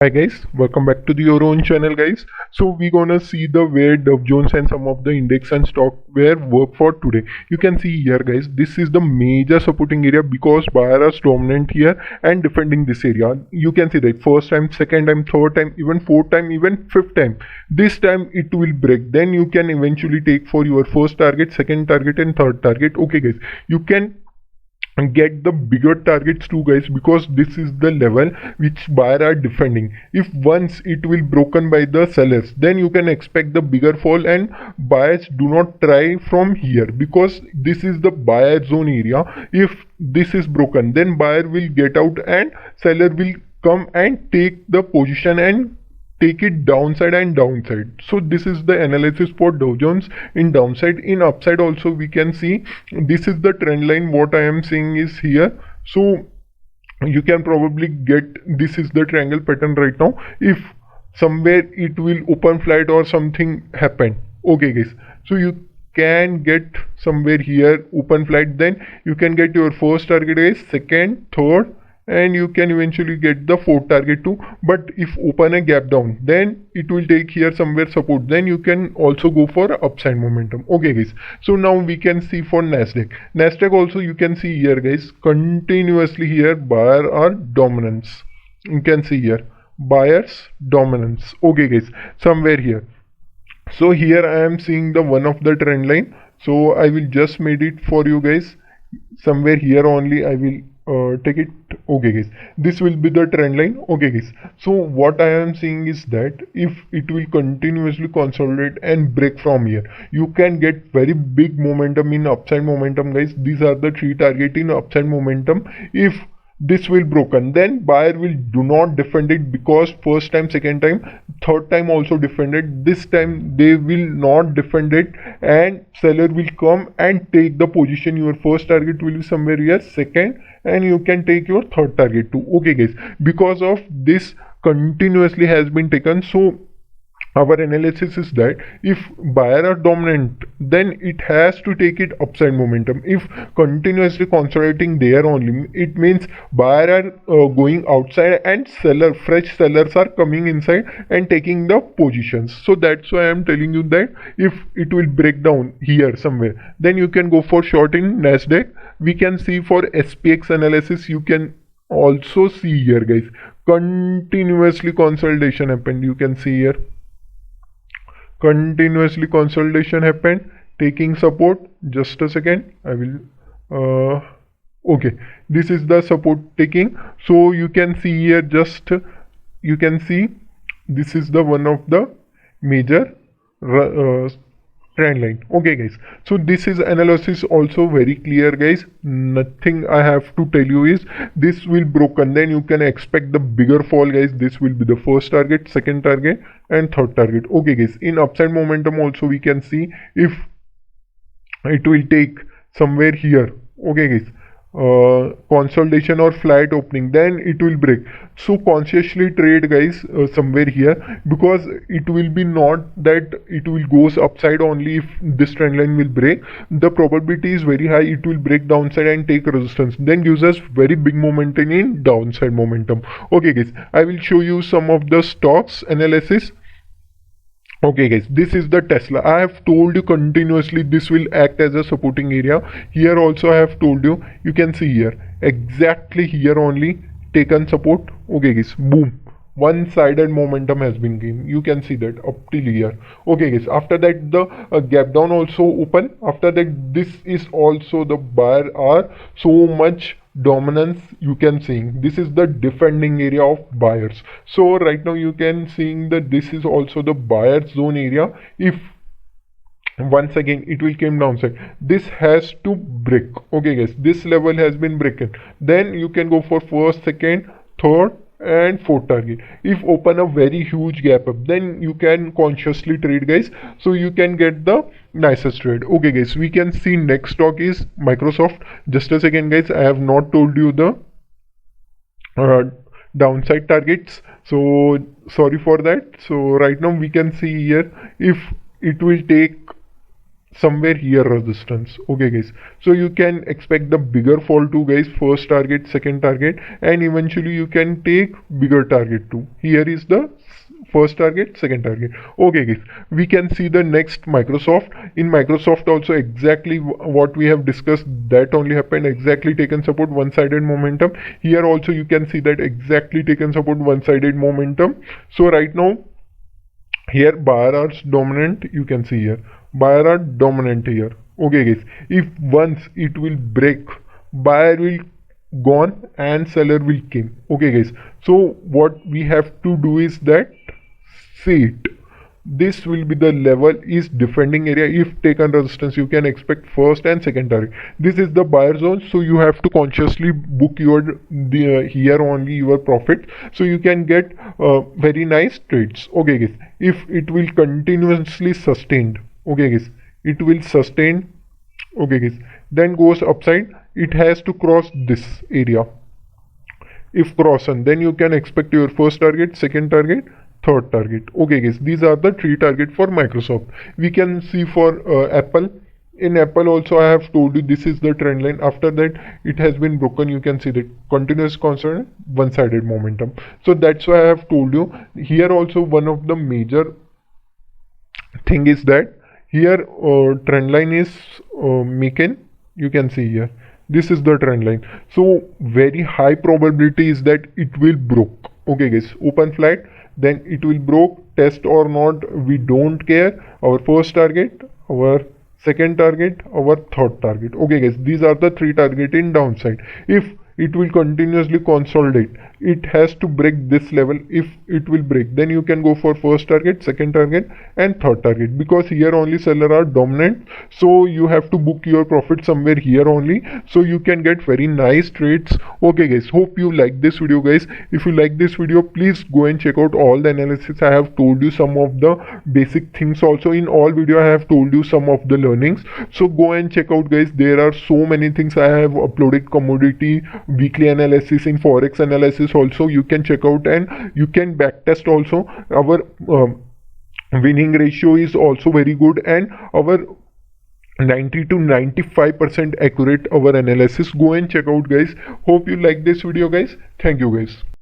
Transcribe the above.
Hi guys, welcome back to your own channel guys. So we're gonna see the where Dow Jones and some of the index and stock where work for today. You can see here guys, this is the major supporting area because buyer is dominant here and defending this area. You can see that first time, second time, third time, even fourth time, even fifth time. This time it will break. Then you can eventually take for your first target, second target and third target. Okay guys, you can and get the bigger targets too guys because this is the level which buyer are defending. If once it will broken by the sellers, then you can expect the bigger fall, and buyers do not try from here because this is the buyer zone area. If this is broken, then buyer will get out and seller will come and take the position and take it downside and downside. So this is the analysis for Dow Jones in downside. In upside also we can see this is the trend line. What I am seeing is here. So you can probably get, this is the triangle pattern right now. If somewhere it will open flat or something happen, okay guys, so you can get somewhere here open flat, then you can get your first target guys, second, third, and you can eventually get the fourth target too. But if open a gap down, then it will take here somewhere support, then you can also go for upside momentum. Okay guys, so now we can see for NASDAQ also. You can see here guys, continuously here buyer are dominance. You can see here buyers dominance. Okay guys, somewhere here. So here I am seeing the one of the trend line, so I will just made it for you guys. Somewhere here only I will take it. Okay guys, this will be the trend line. Okay guys, so what I am seeing is that if it will continuously consolidate and break from here, you can get very big momentum in upside momentum guys. These are the three target in upside momentum. If this will broken, then buyer will do not defend it because first time, second time, third time also defended. This time they will not defend it and seller will come and take the position. Your first target will be somewhere here, second, and you can take your third target too. Okay guys, because of this continuously has been taken. So our analysis is that if buyer are dominant, then it has to take it upside momentum. If continuously consolidating there only, it means buyer are going outside and fresh sellers are coming inside and taking the positions. So that's why I am telling you that if it will break down here somewhere, then you can go for short in NASDAQ. We can see for SPX analysis, you can also see here guys, continuously consolidation happened. You can see here continuously consolidation happened, taking support. Just a second, I will okay, this is the support taking. So you can see here, just you can see this is the one of the major trend line. Okay guys, so this is analysis also very clear guys. Nothing I have to tell you is this will broken, then you can expect the bigger fall guys. This will be the first target, second target and third target. Okay guys, in upside momentum also we can see if it will take somewhere here. Okay guys, consolidation or flat opening, then it will break. So consciously trade guys somewhere here, because it will be not that it will goes upside only. If this trend line will break, the probability is very high it will break downside and take resistance, then gives us very big momentum in downside momentum. Okay guys, I will show you some of the stocks analysis. Okay guys, this is the Tesla. I have told you continuously this will act as a supporting area. Here also I have told you, you can see here exactly here only taken support. Okay guys, boom, one-sided momentum has been gained. You can see that up till here. Okay guys, after that the gap down also open. After that, this is also the buyer are so much dominance. You can see this is the defending area of buyers. So right now you can seeing that this is also the buyer zone area. If once again it will came downside, this has to break. Okay guys, this level has been broken, then you can go for first, second, third and fourth target. If open a very huge gap up, then you can consciously trade guys, so you can get the nicest trade. Okay guys, we can see next stock is Microsoft. Just a second guys, I have not told you the downside targets, so sorry for that. So right now we can see here, if it will take somewhere here resistance. Okay guys, so you can expect the bigger fall too guys, first target, second target, and eventually you can take bigger target too. Here is the first target, second target. Okay guys, we can see the next Microsoft. In Microsoft also exactly what we have discussed, that only happened, exactly taken support, one-sided momentum. Here also you can see that exactly taken support, one-sided momentum. So right now here buyer are dominant, you can see here buyer are dominant here. Okay guys, if once it will break, buyer will gone and seller will came. Okay guys, so what we have to do is that see it, this will be the level is defending area. If taken resistance, you can expect first and second target. This is the buyer zone, so you have to consciously book your here only your profit, so you can get very nice trades. Okay guys, if it will continuously sustained, okay guys, it will sustain. Okay guys, then goes upside, it has to cross this area. If crossed, then you can expect your first target, second target, third target. Okay guys, these are the three target for Microsoft. We can see for Apple. In Apple also I have told you this is the trend line. After that it has been broken. You can see that continuous constant one-sided momentum. So that's why I have told you here also one of the major thing is that here trend line is making, you can see here this is the trend line, so very high probability is that it will broke. Okay guys, open flat, then it will broke, test or not, we don't care. Our first target, our second target, our third target. Okay guys, these are the three target in downside. If it will continuously consolidate, it has to break this level. If it will break, then you can go for first target, second target, and third target, because here only seller are dominant, so you have to book your profit somewhere here only, so you can get very nice trades. Okay guys, hope you like this video guys. If you like this video, please go and check out all the analysis. I have told you some of the basic things also. In all video I have told you some of the learnings, so go and check out guys. There are so many things I have uploaded, commodity weekly analysis, in forex analysis also you can check out, and you can backtest also. Our winning ratio is also very good, and our 90 to 95% accurate our analysis. Go and check out guys. Hope you like this video guys. Thank you guys.